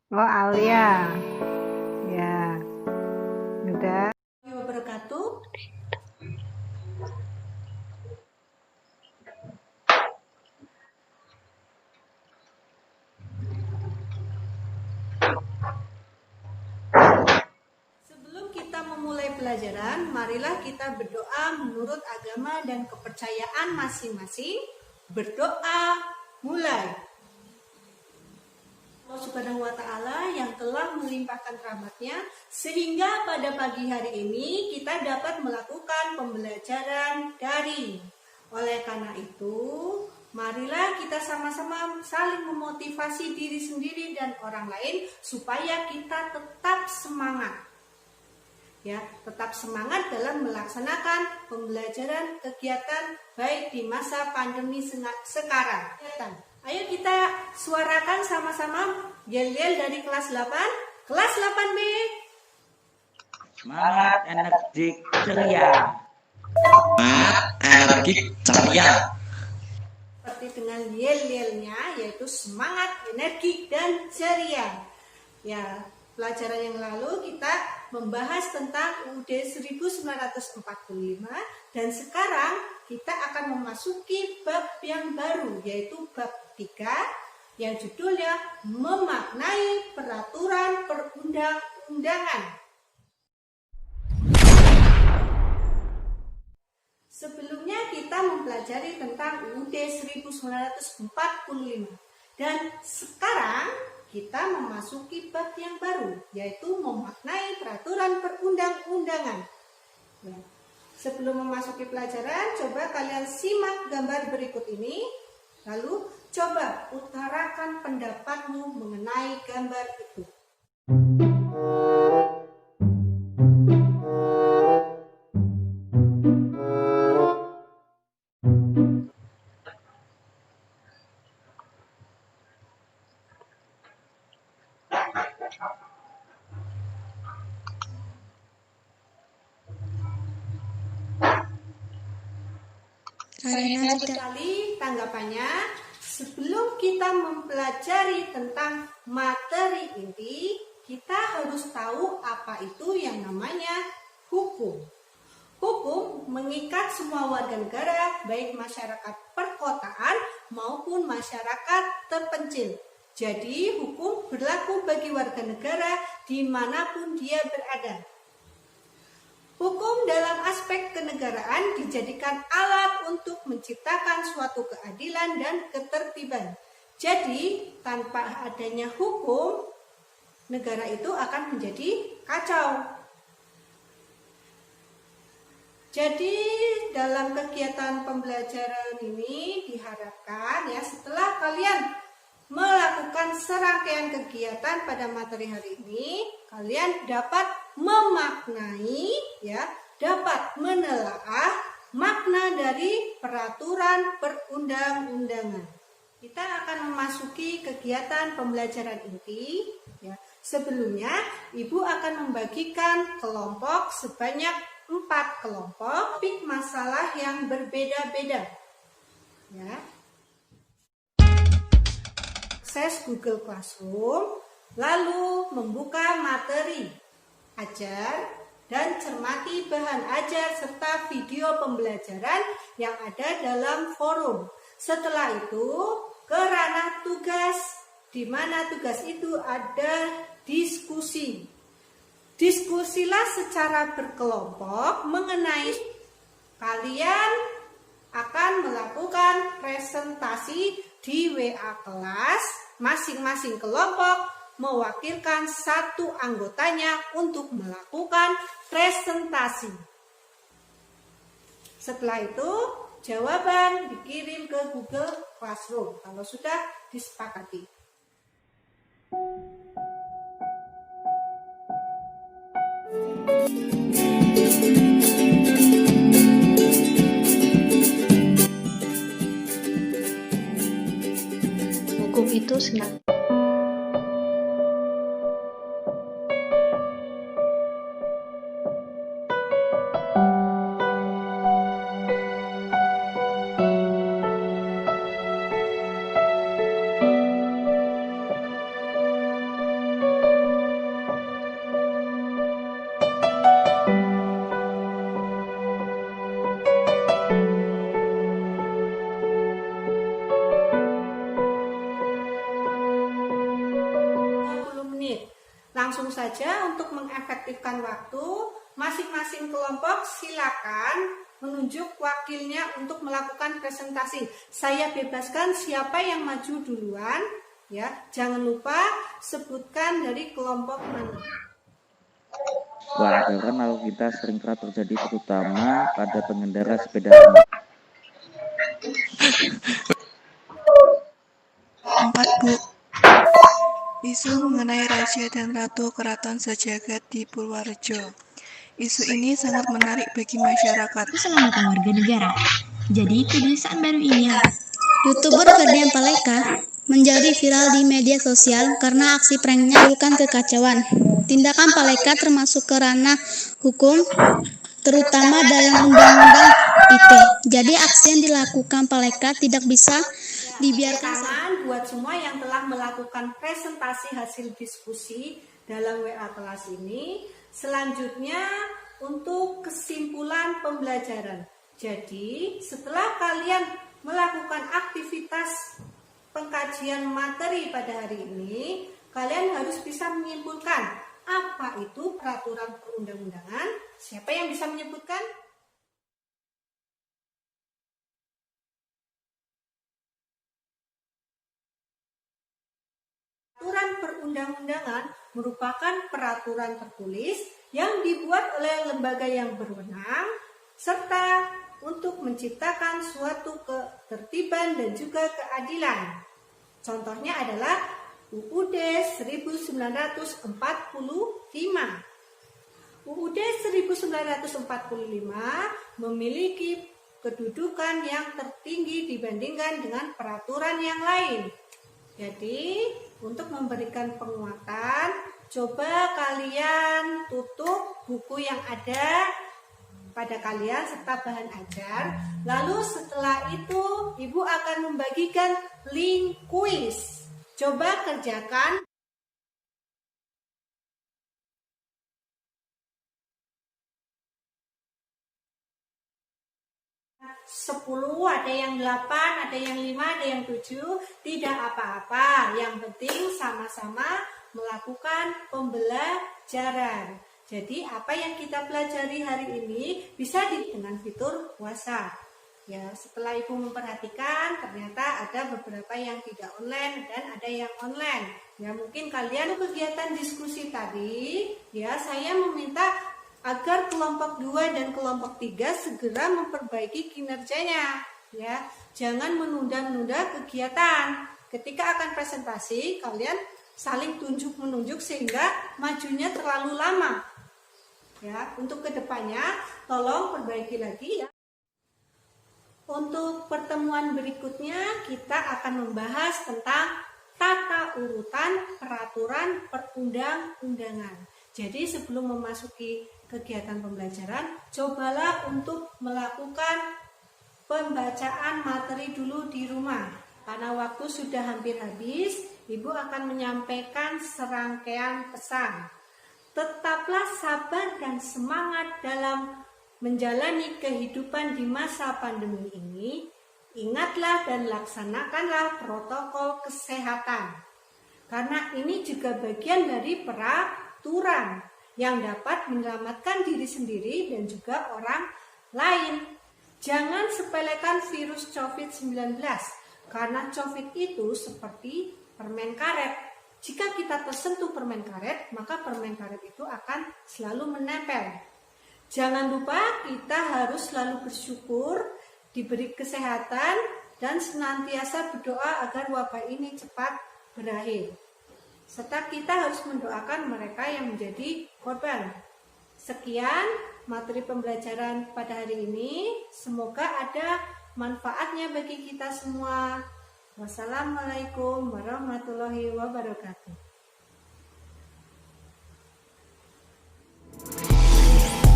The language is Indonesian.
Oh, Alia. Ya, udah. Wabarakatuh. Sebelum kita memulai pelajaran, marilah kita berdoa menurut agama dan kepercayaan masing-masing. Berdoa mulai. Allah Subhanahu wa Ta'ala yang telah melimpahkan rahmat-Nya sehingga pada pagi hari ini kita dapat melakukan pembelajaran daring. Oleh karena itu, marilah kita sama-sama saling memotivasi diri sendiri dan orang lain supaya kita tetap semangat. Ya, tetap semangat dalam melaksanakan pembelajaran kegiatan baik di masa pandemi sekarang. Ayo kita suarakan sama-sama yel-yel dari kelas 8. Kelas 8B. Semangat, energik, ceria. Semangat, energik, ceria. Seperti dengan yel-yelnya, yaitu semangat, energi, dan ceria. Ya, pelajaran yang lalu kita membahas tentang UUD 1945 dan sekarang kita akan memasuki bab yang baru, yaitu bab 3 yang judulnya memaknai peraturan perundang-undangan. Sebelumnya kita mempelajari tentang UUD 1945 dan sekarang kita memasuki bab yang baru, yaitu memaknai peraturan perundang-undangan. Ya. Sebelum memasuki pelajaran, coba kalian simak gambar berikut ini, lalu coba utarakan pendapatmu mengenai gambar itu. Sayang sekali tanggapannya. Sebelum kita mempelajari tentang materi inti, kita harus tahu apa itu yang namanya hukum. Hukum mengikat semua warga negara, baik masyarakat perkotaan maupun masyarakat terpencil. Jadi hukum berlaku bagi warga negara dimanapun dia berada. Hukum dalam aspek kenegaraan dijadikan alat untuk menciptakan suatu keadilan dan ketertiban. Jadi, tanpa adanya hukum, negara itu akan menjadi kacau. Jadi, dalam kegiatan pembelajaran ini diharapkan ya setelah kalian melakukan serangkaian kegiatan pada materi hari ini, kalian dapat memaknai, ya, dapat menelaah makna dari peraturan perundang-undangan. Kita akan memasuki kegiatan pembelajaran inti. Ya. Sebelumnya, Ibu akan membagikan kelompok sebanyak 4 kelompok, topik masalah yang berbeda-beda. Ya. Akses Google Classroom, lalu membuka materi, ajar, dan cermati bahan ajar serta video pembelajaran yang ada dalam forum. Setelah itu, ke ranah tugas, di mana tugas itu ada diskusi. Diskusilah secara berkelompok mengenai kalian akan melakukan presentasi di WA kelas. Masing-masing kelompok mewakilkan satu anggotanya untuk melakukan presentasi. Setelah itu, jawaban dikirim ke Google Classroom kalau sudah disepakati. Hukum itu senang. saja untuk mengefektifkan waktu, masing-masing kelompok silakan menunjuk wakilnya untuk melakukan presentasi. Saya bebaskan siapa yang maju duluan, ya. Jangan lupa sebutkan dari kelompok mana. Pelanggaran lalu lintas sering kerap terjadi terutama pada pengendara sepeda motor. 4, Bu. Isu mengenai Raja dan Ratu Keraton Sejagat di Purworejo. Isu ini sangat menarik bagi masyarakat. Keselamatan warga negara. Jadi kebiasaan baru ini ya. YouTuber Ferdian Paleka menjadi viral di media sosial karena aksi pranknya menimbulkan kekacauan. Tindakan Paleka termasuk ke ranah hukum, terutama dalam Undang-Undang ITE. Jadi aksi yang dilakukan Paleka tidak bisa dibiarkan. Tangan buat semua yang telah melakukan presentasi hasil diskusi dalam WA kelas ini. Selanjutnya untuk kesimpulan pembelajaran. Jadi setelah kalian melakukan aktivitas pengkajian materi pada hari ini, kalian harus bisa menyimpulkan apa itu peraturan perundang-undangan. Siapa yang bisa menyebutkan? Peraturan perundang-undangan merupakan peraturan tertulis yang dibuat oleh lembaga yang berwenang serta untuk menciptakan suatu ketertiban dan juga keadilan. Contohnya adalah UUD 1945. UUD 1945 memiliki kedudukan yang tertinggi dibandingkan dengan peraturan yang lain. Jadi, untuk memberikan penguatan, coba kalian tutup buku yang ada pada kalian serta bahan ajar. Lalu setelah itu, Ibu akan membagikan link kuis. Coba kerjakan. 10, ada yang 8, ada yang 5, ada yang 7, tidak apa-apa. Yang penting sama-sama melakukan pembelajaran. Jadi apa yang kita pelajari hari ini bisa dengan fitur WhatsApp. Ya, setelah Ibu memperhatikan ternyata ada beberapa yang tidak online dan ada yang online. Ya, mungkin kalian kegiatan diskusi tadi, ya saya meminta agar kelompok 2 dan kelompok 3 segera memperbaiki kinerjanya, ya. Jangan menunda-nunda kegiatan. Ketika akan presentasi, kalian saling tunjuk-menunjuk sehingga majunya terlalu lama. Ya, untuk kedepannya tolong perbaiki lagi ya. Untuk pertemuan berikutnya kita akan membahas tentang tata urutan peraturan perundang-undangan. Jadi sebelum memasuki kegiatan pembelajaran, cobalah untuk melakukan pembacaan materi dulu di rumah. Karena waktu sudah hampir habis, Ibu akan menyampaikan serangkaian pesan. Tetaplah sabar dan semangat dalam menjalani kehidupan di masa pandemi ini. Ingatlah dan laksanakanlah protokol kesehatan. Karena ini juga bagian dari peraturan yang dapat menyelamatkan diri sendiri dan juga orang lain. Jangan sepelekan virus COVID-19, karena COVID itu seperti permen karet. Jika kita tersentuh permen karet, maka permen karet itu akan selalu menempel. Jangan lupa kita harus selalu bersyukur, diberi kesehatan, dan senantiasa berdoa agar wabah ini cepat berakhir. Serta kita harus mendoakan mereka yang menjadi korban. Sekian materi pembelajaran pada hari ini. Semoga ada manfaatnya bagi kita semua. Wassalamualaikum warahmatullahi wabarakatuh.